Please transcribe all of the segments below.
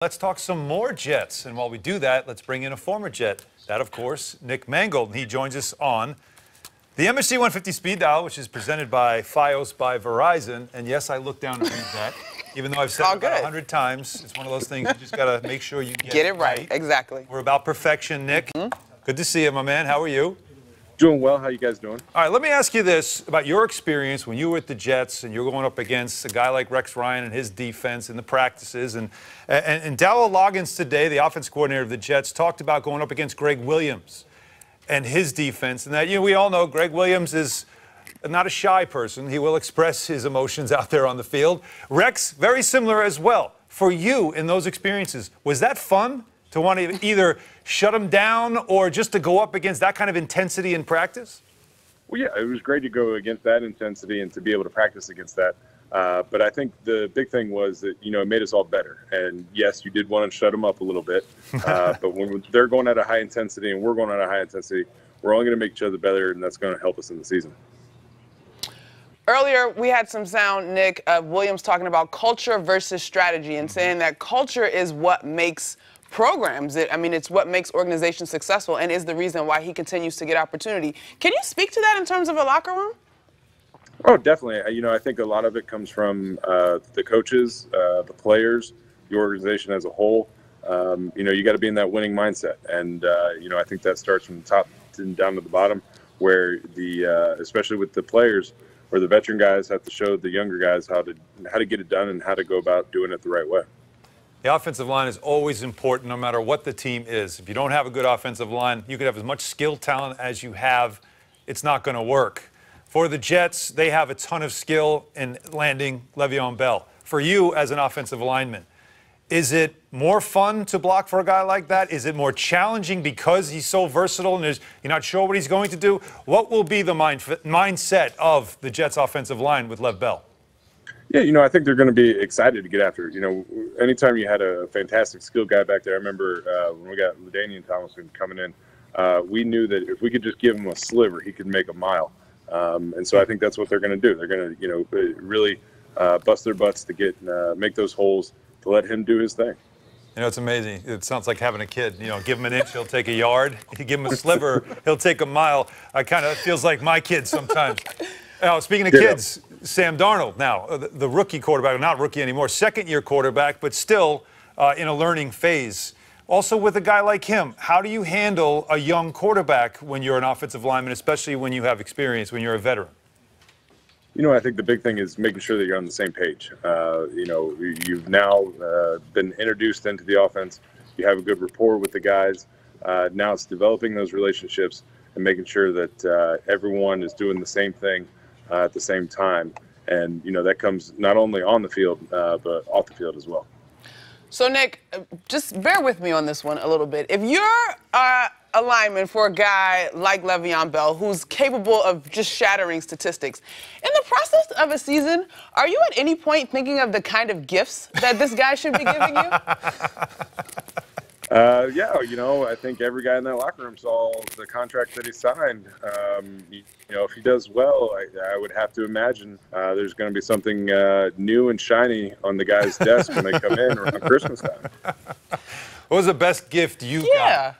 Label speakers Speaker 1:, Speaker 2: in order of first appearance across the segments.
Speaker 1: Let's talk some more Jets. And while we do that, let's bring in a former Jet. That, of course, Nick Mangold. He joins us on the MSG 150 Speed Dial, which is presented by Fios by Verizon. And yes, I looked down and read that. Even though I've said it about 100 times, it's one of those things you just got to make sure you get
Speaker 2: it right. Exactly.
Speaker 1: We're about perfection, Nick. Good to see you, my man. How are you?
Speaker 3: Doing well. How you guys doing?
Speaker 1: All right, let me ask you this about your experience when you were at the Jets and you're going up against a guy like Rex Ryan and his defense in the practices. And Dowell Loggins today, the offense coordinator of the Jets, talked about going up against Greg Williams and his defense. And that, we all know Greg Williams is not a shy person. He will express his emotions out there on the field. Rex, very similar as well. For you in those experiences, was that fun to want to either shut him down or just to go up against that kind of intensity in practice?
Speaker 3: Well, yeah, it was great to go against that intensity and to be able to practice against that. But I think the big thing was that, it made us all better. And yes, you did want to shut them up a little bit. But when they're going at a high intensity and we're going at a high intensity, we're only going to make each other better, and that's going to help us in the season.
Speaker 2: Earlier, we had some sound, Nick, of Williams talking about culture versus strategy and saying that culture is what makes programs. It's what makes organizations successful and is the reason why he continues to get opportunity. Can you speak to that in terms of a locker room?
Speaker 3: Oh, definitely. I think a lot of it comes from the coaches, the players, the organization as a whole. You got to be in that winning mindset. And, I think that starts from the top and down to the bottom, where especially with the players, where the veteran guys have to show the younger guys how to get it done and how to go about doing it the right way.
Speaker 1: The offensive line is always important no matter what the team is. If you don't have a good offensive line, you could have as much skill talent as you have. It's not going to work. For the Jets, they have a ton of skill in landing Le'Veon Bell. For you as an offensive lineman, is it more fun to block for a guy like that? Is it more challenging because he's so versatile and you're not sure what he's going to do? What will be the mindset of the Jets offensive line with Lev Bell?
Speaker 3: Yeah, I think they're going to be excited to get after it. Anytime you had a fantastic skill guy back there, I remember when we got LaDainian Tomlinson coming in, we knew that if we could just give him a sliver, he could make a mile. And so I think that's what they're going to do. They're going to, really bust their butts to make those holes, to let him do his thing.
Speaker 1: It's amazing. It sounds like having a kid. Give him an inch, he'll take a yard. If you give him a sliver, he'll take a mile. It kind of feels like my kids sometimes. Speaking of kids, Sam Darnold now, the rookie quarterback, not rookie anymore, second-year quarterback, but still in a learning phase. Also with a guy like him, how do you handle a young quarterback when you're an offensive lineman, especially when you have experience, when you're a veteran?
Speaker 3: I think the big thing is making sure that you're on the same page. You've now been introduced into the offense. You have a good rapport with the guys. Now it's developing those relationships and making sure that everyone is doing the same thing at the same time. And, that comes not only on the field, but off the field as well.
Speaker 2: So, Nick, just bear with me on this one a little bit. If you're a lineman for a guy like Le'Veon Bell, who's capable of just shattering statistics, in the process of a season, are you at any point thinking of the kind of gifts that this guy should be giving you?
Speaker 3: Yeah, I think every guy in that locker room saw the contract that he signed. If he does well, I would have to imagine there's going to be something new and shiny on the guy's desk when they come in around Christmas time.
Speaker 1: What was the best gift you got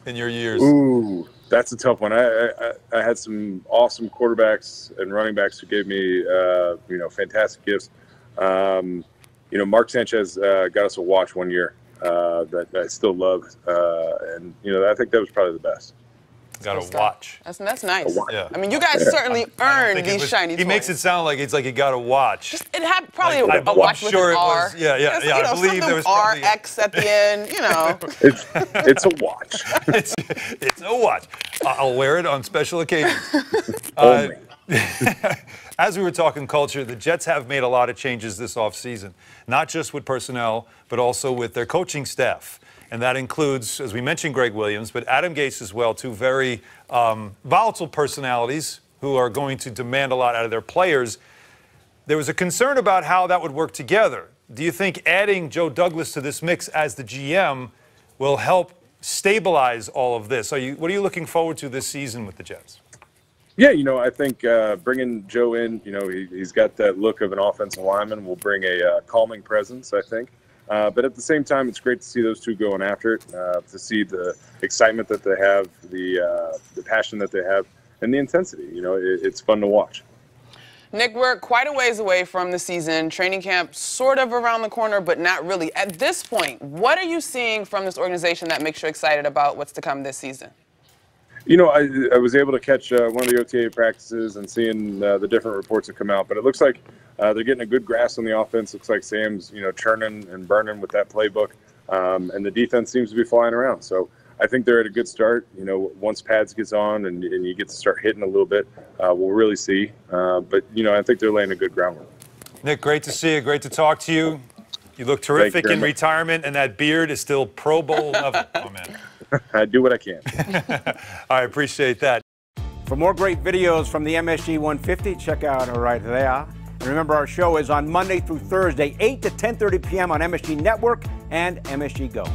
Speaker 1: in your years?
Speaker 3: Ooh, that's a tough one. I had some awesome quarterbacks and running backs who gave me, fantastic gifts. Mark Sanchez got us a watch one year. That I still love, and I think that was probably the best.
Speaker 1: Got a watch.
Speaker 2: That's nice.
Speaker 1: Yeah.
Speaker 2: You guys certainly earned these shiny toys.
Speaker 1: He makes it sound like it's like he got a watch.
Speaker 2: It had probably a watch with an R.
Speaker 1: Yeah. I believe there was probably
Speaker 2: RX at the end.
Speaker 3: It's a watch.
Speaker 1: it's a watch. I'll wear it on special occasions. As we were talking culture, the Jets have made a lot of changes this offseason, not just with personnel, but also with their coaching staff. And that includes, as we mentioned, Greg Williams, but Adam Gase as well, two very volatile personalities who are going to demand a lot out of their players. There was a concern about how that would work together. Do you think adding Joe Douglas to this mix as the GM will help stabilize all of this? What are you looking forward to this season with the Jets?
Speaker 3: Yeah, I think bringing Joe in, he's got that look of an offensive lineman, will bring a calming presence, I think. But at the same time, it's great to see those two going after it, to see the excitement that they have, the passion that they have, and the intensity. You know, it's fun to watch.
Speaker 2: Nick, we're quite a ways away from the season. Training camp sort of around the corner, but not really. At this point, what are you seeing from this organization that makes you excited about what's to come this season?
Speaker 3: You know, I was able to catch one of the OTA practices and seeing the different reports that come out, but it looks like they're getting a good grasp on the offense. Looks like Sam's, you know, churning and burning with that playbook, and the defense seems to be flying around. So I think they're at a good start. You know, once pads gets on and you get to start hitting a little bit, we'll really see. But, you know, I think they're laying a good groundwork.
Speaker 1: Nick, great to see you. Great to talk to you. You look terrific in retirement, and that beard is still Pro Bowl level. Oh, man.
Speaker 3: I do what I can.
Speaker 1: I appreciate that.
Speaker 4: For more great videos from the MSG 150, check out right there. And remember, our show is on Monday through Thursday, 8 to 10:30 p.m. on MSG Network and MSG Go.